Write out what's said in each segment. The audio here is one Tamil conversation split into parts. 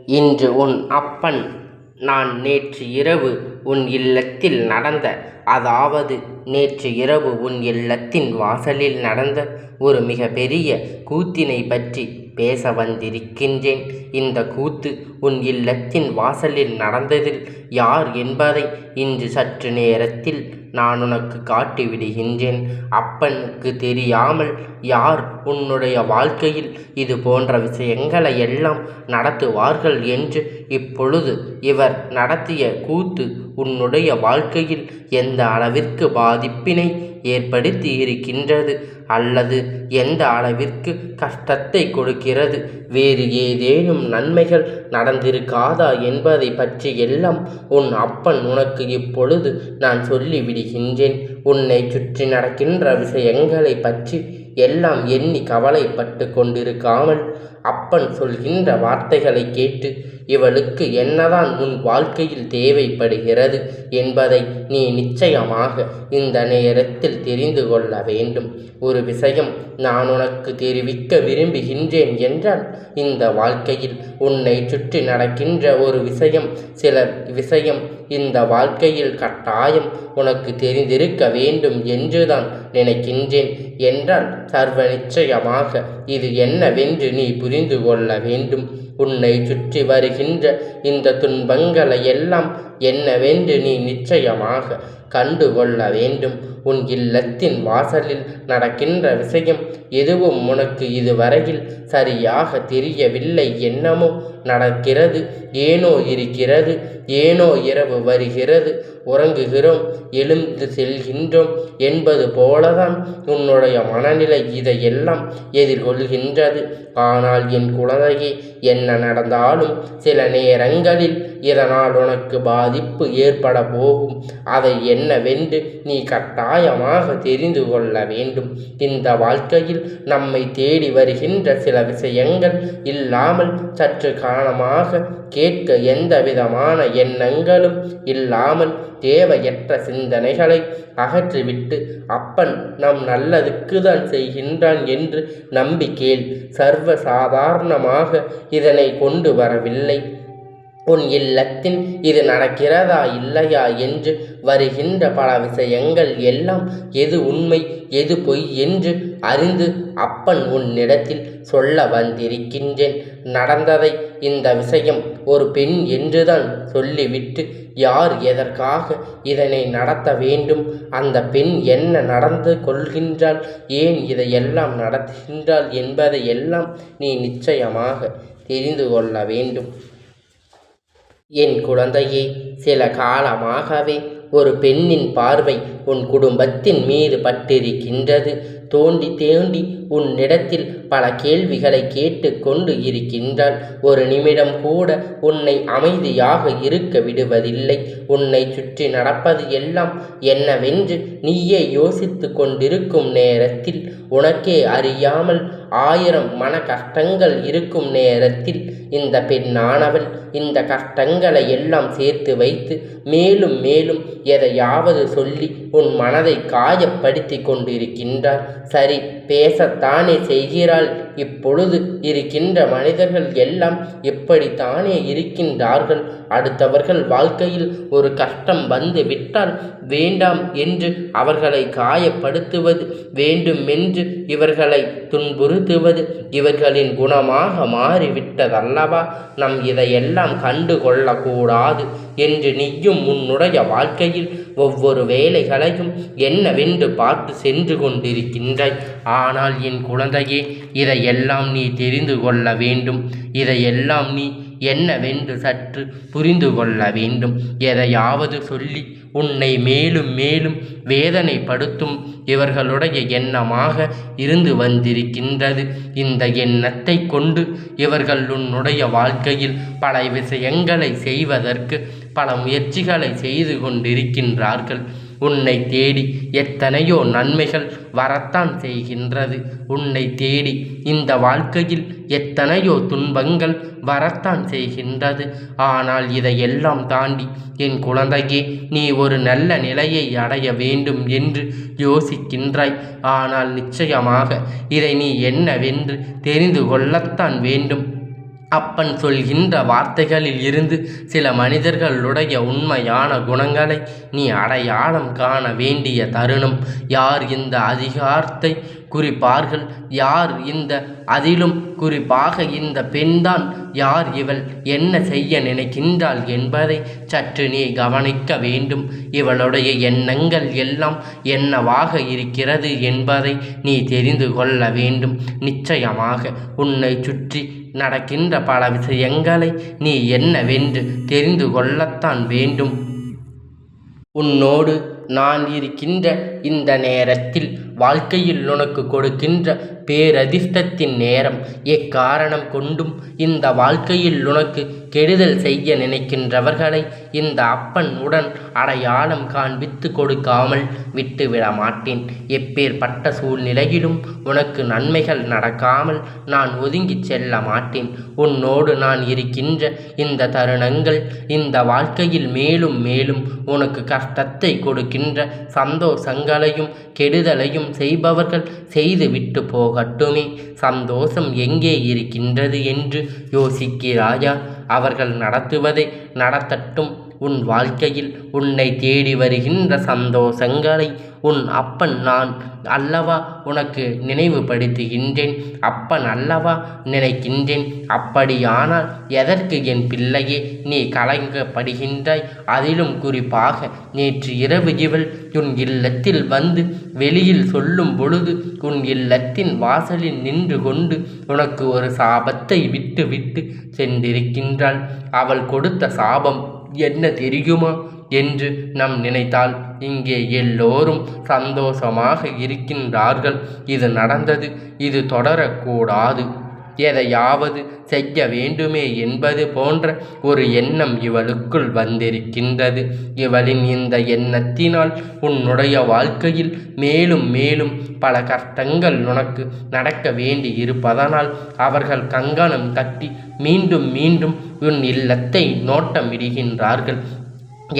இன்று உன் அப்பன் நான் நேற்று இரவு உன் இல்லத்தில் நடந்த, அதாவது நேற்று இரவு உன் இல்லத்தின் வாசலில் நடந்த ஒரு மிக பெரிய கூத்தினைப் பற்றி பேச வந்திருக்கின்றேன். இந்த கூத்து உன் இல்லத்தின் வாசலில் நடந்ததில் யார் என்பதை இன்று சற்று நேரத்தில் நான் உனக்கு காட்டிவிடுகின்றேன். அப்பனுக்கு தெரியாமல் யார் உன்னுடைய வாழ்க்கையில் இது போன்ற விஷயங்களை எல்லாம் நடத்துவார்கள் என்று இப்பொழுது இவர் நடத்திய கூத்து உன்னுடைய வாழ்க்கையில் எந்த அளவிற்கு பாதிப்பினை ஏற்படுத்தி இருக்கின்றது அல்லது எந்த அளவிற்கு கஷ்டத்தை கொடுக்கிறது, வேறு ஏதேனும் நன்மைகள் நடந்திருக்காதா என்பதை பற்றி எல்லாம் உன் அப்பன் உனக்கு இப்பொழுது நான் சொல்லிவிடுகின்றேன். உன்னை சுற்றி நடக்கின்ற விஷயங்களை பற்றி எல்லாம் எண்ணி கவலைப்பட்டு கொண்டிருக்காமல் அப்பன் சொல்கின்ற வார்த்தைகளை கேட்டு இவளுக்கு என்னதான் உன் வாழ்க்கையில் தேவைப்படுகிறது என்பதை நீ நிச்சயமாக இந்த நேரத்தில் தெரிந்து கொள்ள வேண்டும். ஒரு விஷயம் நான் உனக்கு தெரிவிக்க விரும்புகின்றேன் என்றால், இந்த வாழ்க்கையில் உன்னை சுற்றி நடக்கின்ற ஒரு விஷயம், சில விஷயம் இந்த வாழ்க்கையில் கட்டாயம் உனக்கு தெரிந்திருக்க வேண்டும் என்றுதான் நினைக்கின்றேன் என்றால் சர்வ நிச்சயமாக இது என்னவென்று நீ புரிந்து கொள்ள வேண்டும். உன்னை சுற்றி வருகின்ற இந்த துன்பங்களை எல்லாம் என்னவென்று நீ நிச்சயமாக கண்டுகொள்ள வேண்டும். உன் இல்லத்தின் வாசலில் நடக்கின்ற விஷயம் எதுவும் உனக்கு இதுவரையில் சரியாக தெரியவில்லை. என்னமோ நடக்கிறது, ஏனோ இருக்கிறது, ஏனோ இரவு வருகிறது, உறங்குகிறோம், எழுந்து செல்கின்றோம் என்பது போலதான் உன்னுடைய மனநிலை இதையெல்லாம் எதிர்கொள்கின்றது. ஆனால் என் குழந்தையே, என்ன நடந்தாலும் சில நேரங்களில் இதனால் உனக்கு பாதிப்பு ஏற்பட போகும். அதை என்னவென்று நீ கட்டாயமாக தெரிந்து கொள்ள வேண்டும். இந்த வாழ்க்கையில் நம்மை தேடி வருகின்ற சில விஷயங்கள் இல்லாமல் சற்று காரணமாக கேட்க எந்த விதமான எண்ணங்களும் இல்லாமல் தேவையற்ற சிந்தனைகளை அகற்றிவிட்டு அப்பன் நம் நல்லதுக்கு தான் செய்கின்றான் என்று நம்பிக்கேள். சர்வ சாதாரணமாக இதனை கொண்டு வரவில்லை. உன் இல்லத்தில் இது நடக்கிறதா இல்லையா என்று வருகின்ற பல விஷயங்கள் எல்லாம் எது உண்மை எது பொய் என்று அறிந்து அப்பன் உன்னிடத்தில் சொல்ல வந்திருக்கின்றேன். நடந்ததை இந்த விஷயம் ஒரு பெண் என்றுதான் சொல்லிவிட்டு யார் எதற்காக இதனை நடத்த வேண்டும், அந்த பெண் என்ன நடந்து கொள்கின்றாள், ஏன் இதையெல்லாம் நடத்துகின்றாள் என்பதை எல்லாம் நீ நிச்சயமாக தெரிந்து கொள்ள வேண்டும். என் குழந்தையே, சில காலமாகவே ஒரு பெண்ணின் பார்வை உன் குடும்பத்தின் மீது பட்டிருக்கின்றது. தோண்டி தேண்டி உன்னிடத்தில் பல கேள்விகளை கேட்டு கொண்டு இருக்கின்றாள். ஒரு நிமிடம் கூட உன்னை அமைதியாக இருக்க விடுவதில்லை. உன்னை சுற்றி நடப்பது எல்லாம் என்னவென்று நீயே யோசித்து கொண்டிருக்கும் நேரத்தில், உனக்கே அறியாமல் 1000 மன கஷ்டங்கள் இருக்கும் நேரத்தில் இந்த பெண்ணானவள் இந்த கஷ்டங்களை எல்லாம் சேர்த்து வைத்து மேலும் மேலும் எதையாவது சொல்லி உன் மனதை காயப்படுத்தி கொண்டிருக்கின்றார். சரி, பேசத்தானே செய்கிறாள். இப்பொழுது இருக்கின்ற மனிதர்கள் எல்லாம் இப்படித்தானே இருக்கின்றார்கள். அடுத்தவர்கள் வாழ்க்கையில் ஒரு கஷ்டம் வந்து விட்டால் வேண்டாம் என்று அவர்களை காயப்படுத்துவது, வேண்டுமென்று இவர்களை துன்புறுத்துவது இவர்களின் குணமாக மாறிவிட்டதல்லவா? நம் இதையெல்லாம் கண்டு கொள்ளக்கூடாது என்று நீயும் உன்னுடைய வாழ்க்கையில் ஒவ்வொரு வேலைகளையும் என்னவென்று பார்த்து சென்று கொண்டிருக்கின்றாய். ஆனால் என் குழந்தையே, இதையெல்லாம் நீ தெரிந்து கொள்ள வேண்டும். இதையெல்லாம் நீ என்னவென்று சற்று புரிந்து கொள்ள வேண்டும். எதையாவது சொல்லி உன்னை மேலும் மேலும் வேதனைப்படுத்தும் இவர்களுடைய எண்ணமாக இருந்து வந்திருக்கின்றது. இந்த எண்ணத்தை கொண்டு இவர்கள் உன்னுடைய வாழ்க்கையில் பல விஷயங்களை செய்வதற்கு பல முயற்சிகளை செய்து கொண்டிருக்கின்றார்கள். உன்னை தேடி எத்தனையோ நன்மைகள் வரத்தான் செய்கின்றது. உன்னை தேடி இந்த வாழ்க்கையில் எத்தனையோ துன்பங்கள் வரத்தான் செய்கின்றது. ஆனால் இதையெல்லாம் தாண்டி என் குழந்தையே, நீ ஒரு நல்ல நிலையை அடைய வேண்டும் என்று யோசிக்கின்றாய். ஆனால் நிச்சயமாக இதை நீ என்னவென்று தெரிந்து கொள்ளத்தான் வேண்டும். அப்பன் சொல்கின்ற வார்த்தைகளில் இருந்து சில மனிதர்களுடைய உண்மையான குணங்களை நீ அடையாளம் காண வேண்டிய தருணம். யார் இந்த அதிகாரத்தை குறிப்பார்கள், யார் இந்த அதிலும் குறிப்பாக இந்த பெண்தான் யார், இவள் என்ன செய்ய நினைக்கின்றாள் என்பதை சற்று நீ கவனிக்க வேண்டும். இவளுடைய எண்ணங்கள் எல்லாம் என்னவாக இருக்கிறது என்பதை நீ தெரிந்து கொள்ள வேண்டும். நிச்சயமாக உன்னை சுற்றி நடக்கின்ற பல விஷயங்களை நீ என்னவென்று தெரிந்து கொள்ளத்தான் வேண்டும். உன்னோடு நான் இருக்கின்ற இந்த நேரத்தில் வாழ்க்கையில் உனக்கு கொடுக்கின்ற பேரதிர்ஷ்டத்தின் நேரம். எக்காரணம் கொண்டும் இந்த வாழ்க்கையில் உனக்கு கெடுதல் செய்ய நினைக்கின்றவர்களை இந்த அப்பன் உடன் அடையாளம் காண்பித்து கொடுக்காமல் விட்டுவிட மாட்டேன். எப்பேற்பட்ட சூழ்நிலையிலும் உனக்கு நன்மைகள் நடக்காமல் நான் ஒதுங்கிச் செல்ல மாட்டேன். உன்னோடு நான் இருக்கின்ற இந்த தருணங்கள் இந்த வாழ்க்கையில் மேலும் மேலும் உனக்கு கஷ்டத்தை கொடுக்கின்ற சந்தோஷங்களையும் கெடுதலையும் செய்பவர்கள் செய்து விட்டு போகட்டுமே. சந்தோஷம் எங்கே இருக்கின்றது என்று யோசிக்கிறாயா? அவர்கள் நடத்துவதை நடத்தட்டும். உன் வாழ்க்கையில் உன்னை தேடி வருகின்ற சந்தோஷங்களை உன் அப்பன் நான் அல்லவா உனக்கு நினைவுபடுத்துகின்றேன். அப்பன் அல்லவா நினைக்கின்றேன். அப்படியானால் எதற்கு என் பிள்ளையே நீ கலங்கப்படுகின்றாய்? அதிலும் குறிப்பாக நேற்று இரவு இவள் உன் இல்லத்தில் வந்து வெளியில் சொல்லும் பொழுது உன் இல்லத்தின் வாசலில் நின்று கொண்டு உனக்கு ஒரு சாபத்தை விட்டு விட்டு சென்றிருக்கின்றாள். அவள் கொடுத்த சாபம் என்ன தெரியுமா என்று நம் நினைத்தால் இங்கே எல்லோரும் சந்தோஷமாக இருக்கின்றார்கள். இது நடந்தது, இது தொடரக்கூடாது, எதையாவது செய்ய வேண்டுமே என்பது போன்ற ஒரு எண்ணம் இவளுக்குள் வந்திருக்கின்றது. இவளின் இந்த எண்ணத்தினால் உன்னுடைய வாழ்க்கையில் மேலும் மேலும் பல கஷ்டங்கள் உனக்கு நடக்க வேண்டி இருப்பதனால் அவர்கள் கங்கணம் கட்டி மீண்டும் மீண்டும் உன் இல்லத்தை நோட்டமிடுகின்றார்கள்.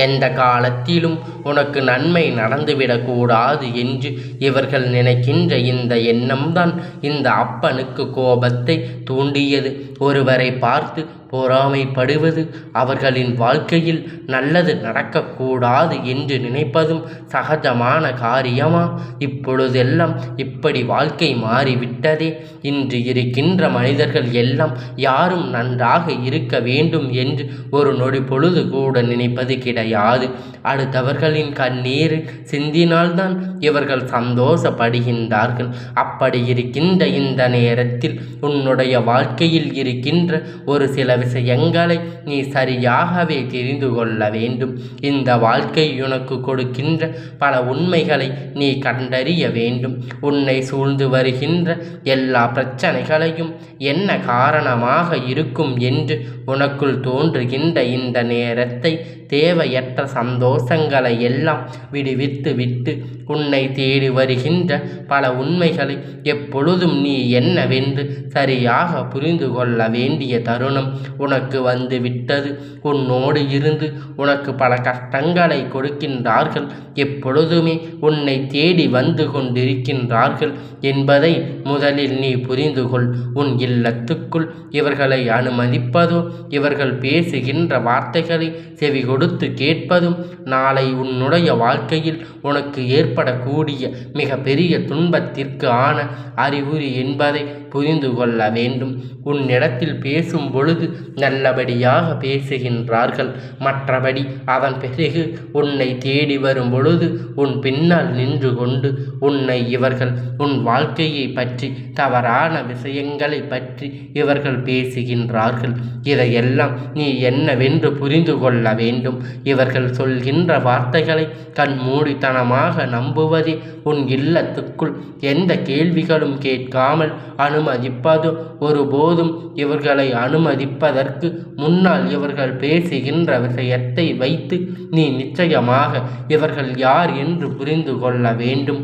எந்த காலத்திலும் உனக்கு நன்மை நடந்துவிடக்கூடாது என்று இவர்கள் நினைக்கின்ற இந்த எண்ணம்தான் இந்த அப்பனுக்கு கோபத்தை தூண்டியது. ஒருவரை பார்த்து பொறாமைப்படுவது, அவர்களின் வாழ்க்கையில் நல்லது நடக்கக்கூடாது என்று நினைப்பதும் சகஜமான காரியமா? இப்பொழுதெல்லாம் இப்படி வாழ்க்கை மாறிவிட்டதே. இன்று இருக்கின்ற மனிதர்கள் எல்லாம் யாரும் நன்றாக இருக்க வேண்டும் என்று ஒரு நொடி பொழுது கூட நினைப்பது கிடையாது. அடுத்தவர்களின் கண்ணீர் சிந்தினால்தான் இவர்கள் சந்தோஷப்படுகின்றார்கள். அப்படி இருக்கின்ற இந்த நேரத்தில் உன்னுடைய வாழ்க்கையில் இருக்கின்ற ஒரு சில விஷயங்களை நீ சரியாகவே தெரிந்து கொள்ள வேண்டும். இந்த வாழ்க்கை உனக்கு கொடுக்கின்ற பல உண்மைகளை நீ கண்டறிய வேண்டும். உன்னை சூழ்ந்து வருகின்ற எல்லா பிரச்சனைகளையும் என்ன காரணமாக இருக்கும் என்று உனக்குள் தோன்றுகின்ற இந்த நேரத்தை தேவையற்ற சந்தோஷங்களை எல்லாம் விடுவித்து விட்டு உன்னை தேடி வருகின்ற பல உண்மைகளை எப்பொழுதும் நீ என்னவென்று சரியாக புரிந்து கொள்ள வேண்டிய தருணம் உனக்கு வந்து விட்டது. உன்னோடு இருந்து உனக்கு பல கஷ்டங்களை கொடுக்கின்றார்கள். எப்பொழுதுமே உன்னை தேடி வந்து கொண்டிருக்கின்றார்கள் என்பதை முதலில் நீ புரிந்து கொள். உன் இல்லத்துக்குள் இவர்களை அனுமதிப்பதோ இவர்கள் பேசுகின்ற வார்த்தைகளை செவி கொடுத்து கேட்பதும் நாளை உன்னுடைய வாழ்க்கையில் உனக்கு ஏற்படக்கூடிய மிக பெரிய துன்பத்திற்கு ஆன அறிகுறி என்பதை புரிந்து கொள்ள வேண்டும். உன்னிடத்தில் பேசும் பொழுது நல்லபடியாக பேசுகின்றார்கள். மற்றபடி அதன் பிறகு உன்னை தேடி வரும் பொழுது உன் பின்னால் நின்று கொண்டு உன்னை இவர்கள் உன் வாழ்க்கையை பற்றி தவறான விஷயங்களை பற்றி இவர்கள் பேசுகின்றார்கள். இதையெல்லாம் நீ என்னவென்று புரிந்து கொள்ள வேண்டும். இவர்கள் சொல்கின்ற வார்த்தைகளை கண்மூடித்தனமாக நம்புவதே உன் இல்லத்துக்குள் எந்த கேள்விகளும் கேட்காமல் அனுமதிப்பது. ஒருபோதும் இவர்களை அனுமதிப்பதற்கு முன்னால் இவர்கள் பேசுகின்ற விஷயத்தை வைத்து நீ நிச்சயமாக இவர்கள் யார் என்று புரிந்து கொள்ள வேண்டும்.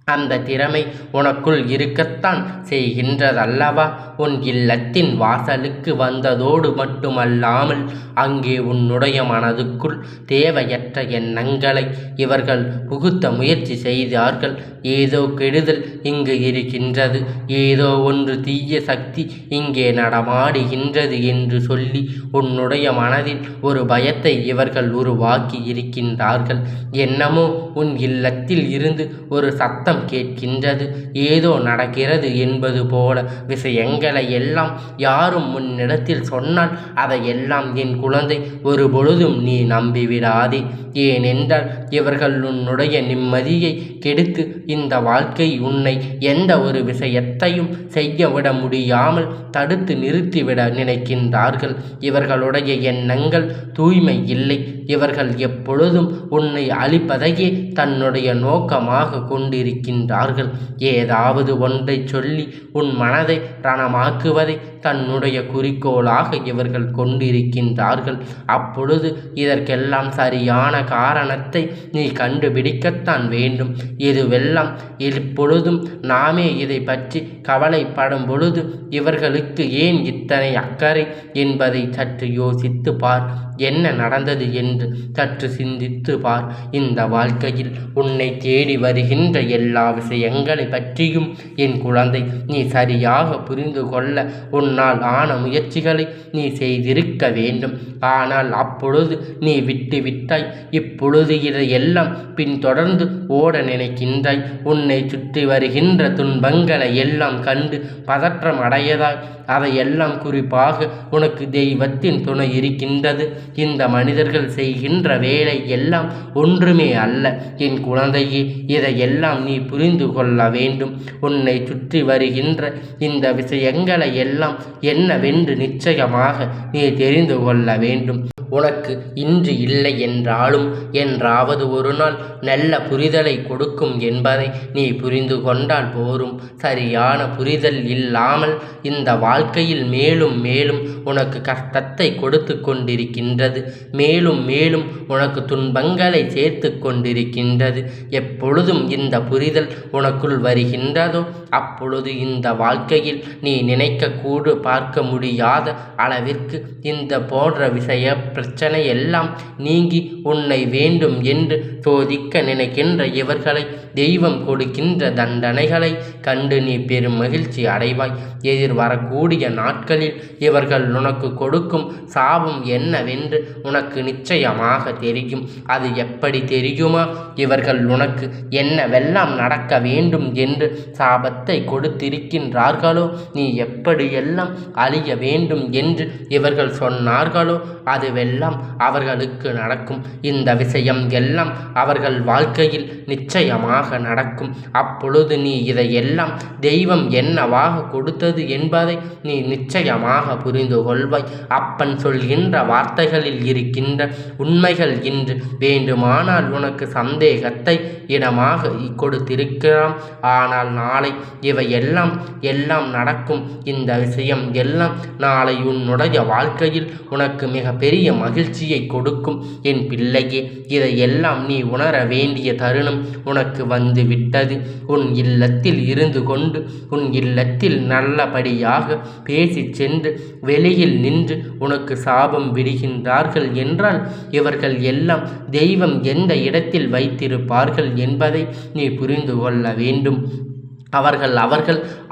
அந்த திறமை உனக்குள் இருக்கத்தான் செய்கின்றதல்லவா? உன் இல்லத்தின் வாசலுக்கு வந்ததோடு மட்டுமல்லாமல் அங்கே உன்னுடைய மனதுக்குள் தேவையற்ற எண்ணங்களை இவர்கள் புகுத்த முயற்சி செய்தார்கள். ஏதோ கெடுதல் இங்கு இருக்கின்றது, ஏதோ ஒன்று தீய சக்தி இங்கே நடமாடுகின்றது என்று சொல்லி உன்னுடைய மனதில் ஒரு பயத்தை இவர்கள் உருவாக்கி இருக்கின்றார்கள். என்னமோ உன் இல்லத்தில் இருந்து ஒரு சத்தம் கேட்கின்றது, ஏதோ நடக்கிறது என்பது போல விஷயங்களை எல்லாம் யாரும் உன்னிடத்தில் சொன்னால் அதையெல்லாம் என் குழந்தை ஒரு பொழுதும் நீ நம்பிவிடாதே. ஏனென்றால் இவர்கள் உன்னுடைய நிம்மதியை கெடுத்து இந்த வாழ்க்கை உன்னை எந்த ஒரு விஷயத்தையும் செய்யவிட முடியாமல் தடுத்து நிறுத்திவிட நினைக்கின்றார்கள். இவர்களுடைய எண்ணங்கள் தூய்மை இல்லை. இவர்கள் எப்பொழுதும் உன்னை அழிப்பதையே தன்னுடைய நோக்கமாக கொண்டிருக்கின்றார்கள். ஏதாவது ஒன்றை சொல்லி உன் மனதை ரணமாக்குவதை தன்னுடைய குறிக்கோளாக இவர்கள் கொண்டிருக்கின்றார்கள். அப்பொழுது இதற்கெல்லாம் சரியான காரணத்தை நீ கண்டுபிடிக்கத்தான் வேண்டும். இதுவெல்லாம் இப்பொழுதும் நாமே இதை பற்றி கவலைப்படும் பொழுது இவர்களுக்கு ஏன் இத்தனை அக்கறை என்பதை சற்று யோசித்து பார். என்ன நடந்தது என்று சற்று சிந்தித்து பார். இந்த வாழ்க்கையில் உன்னை தேடி வருகின்ற எல்லா விஷயங்களை பற்றியும் என் குழந்தை நீ சரியாக புரிந்து கொள்ள உன்னால் ஆன முயற்சிகளை நீ செய்திருக்க வேண்டும். ஆனால் அப்பொழுது நீ விட்டு விட்டாய். இப்பொழுது இதையெல்லாம் பின்தொடர்ந்து ஓட நினைக்கின்றாய். உன்னை சுற்றி வருகின்ற துன்பங்களை எல்லாம் கண்டு பதற்றம் அடையதாய். அதையெல்லாம் குறிப்பாக உனக்கு தெய்வத்தின் துணை இருக்கின்றது. இந்த மனிதர்கள் செய்கின்ற வேலை எல்லாம் ஒன்றுமே அல்ல என் குழந்தையே. இதையெல்லாம் நீ புரிந்து கொள்ள வேண்டும். உன்னை சுற்றி வருகின்ற இந்த விஷயங்களை எல்லாம் என்னவென்று நிச்சயமாக நீ தெரிந்து கொள்ள வேண்டும். உனக்கு இன்று இல்லை என்றாலும் என்றாவது ஒரு நாள் நல்ல புரிதலை கொடுக்கும் என்பதை நீ புரிந்து கொண்டால் போரும். சரியான புரிதல் இல்லாமல் இந்த வாழ்க்கையில் மேலும் மேலும் உனக்கு கஷ்டத்தை கொடுத்து கொண்டிருக்கின்றது. மேலும் மேலும் உனக்கு துன்பங்களை சேர்த்து கொண்டிருக்கின்றது. எப்பொழுதும் இந்த புரிதல் உனக்குள் வருகின்றதோ அப்பொழுது இந்த வாழ்க்கையில் நீ நினைக்கக்கூட பார்க்க முடியாத அளவிற்கு இந்த போன்ற விஷய பிரச்சனை எல்லாம் நீங்கி உன்னை வேண்டும் என்று சோதிக்க நினைக்கின்ற இவர்களை தெய்வம் கொடுக்கின்ற தண்டனைகளை கண்டு நீ பெரும் மகிழ்ச்சி அடைவாய். எதிர்வரக்கூடிய நாட்களில் இவர்கள் உனக்கு கொடுக்கும் சாபம் என்னவென்று உனக்கு நிச்சயமாக தெரியும். அது எப்படி தெரியுமா? இவர்கள் உனக்கு என்னவெல்லாம் நடக்க வேண்டும் என்று சாபத்தை கொடுத்திருக்கின்றார்களோ, நீ எப்படியெல்லாம் அழிய வேண்டும் என்று இவர்கள் சொன்னார்களோ அதுவெல்லாம் அவர்களுக்கு நடக்கும். இந்த விஷயம் எல்லாம் அவர்கள் வாழ்க்கையில் நிச்சயமாக நடக்கும். அப்பொழுது நீ இதையெல்லாம் தெய்வம் என்னவாக கொடுத்தது என்பதை நீ நிச்சயமாக புரிந்து கொள்வாய். அப்பன் சொல்கின்ற வார்த்தைகளில் இருக்கின்ற உண்மைகள் இன்று வேண்டுமானால் உனக்கு சந்தேகத்தை இடமாக கொடுத்திருக்கலாம். ஆனால் நாளை இவையெல்லாம் எல்லாம் நடக்கும். இந்த விஷயம் எல்லாம் நாளை உன்னுடைய வாழ்க்கையில் உனக்கு மிக பெரிய மகிழ்ச்சியை கொடுக்கும். என் பிள்ளையே, இதையெல்லாம் நீ உணர வேண்டிய தருணம் உனக்கு வந்து விட்டது. உன் இல்லத்தில் இருந்து கொண்டு உன் இல்லத்தில் நல்லபடியாக பேசி சென்று வெளியில் நின்று உனக்கு சாபம் விடுகின்றார்கள் என்றால் இவர்கள் எல்லாம் தெய்வம் எந்த இடத்தில் வைத்திருப்பார்கள் என்பதை நீ புரிந்து கொள்ள வேண்டும்.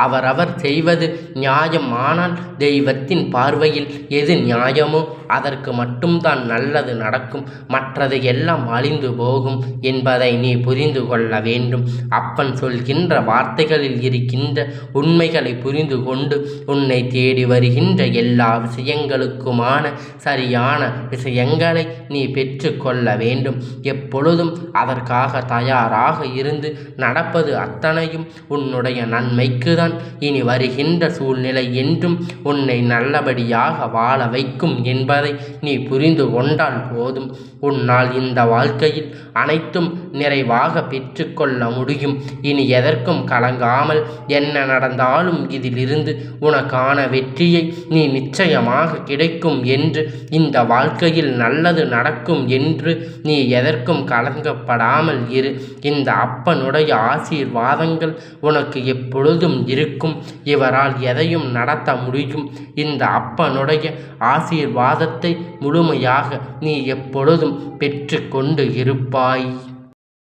அவரவர் செய்வது நியாயம். ஆனால் தெய்வத்தின் பார்வையில் எது நியாயமோ அதற்கு மட்டும்தான் நல்லது நடக்கும். மற்றது எல்லாம் அழிந்து போகும் என்பதை நீ புரிந்து கொள்ள வேண்டும். அப்பன் சொல்கின்ற வார்த்தைகளில் இருக்கின்ற உண்மைகளை புரிந்து கொண்டு உன்னை தேடி வருகின்ற எல்லா விஷயங்களுக்குமான சரியான விஷயங்களை நீ பெற்று கொள்ள வேண்டும். எப்பொழுதும் அதற்காக தயாராக இருந்து நடப்பது அத்தனையும் உன்னுடைய நன்மைக்குதான். இனி வருகின்ற சூழ்நிலை என்றும் உன்னை நல்லபடியாக வாழ வைக்கும் என்பதை நீ புரிந்து கொண்டால் போதும். உன்னால் இந்த வாழ்க்கையில் அனைத்தும் நிறைவாக பெற்றுக்கொள்ள முடியும். இனி எதற்கும் கலங்காமல் என்ன நடந்தாலும் இதிலிருந்து உனக்கான வெற்றியை நீ நிச்சயமாக கிடைக்கும் என்று, இந்த வாழ்க்கையில் நல்லது நடக்கும் என்று நீ எதற்கும் கலங்கப்படாமல் இரு. இந்த அப்பனுடைய ஆசீர்வாதங்கள் உனக்கு எப்பொழுதும் இருக்கும். இவரால் எதையும் நடத்த முடியும். இந்த அப்பனுடைய ஆசீர்வாதத்தை முழுமையாக நீ எப்பொழுதும் பெற்று கொண்டு இருப்பாய்.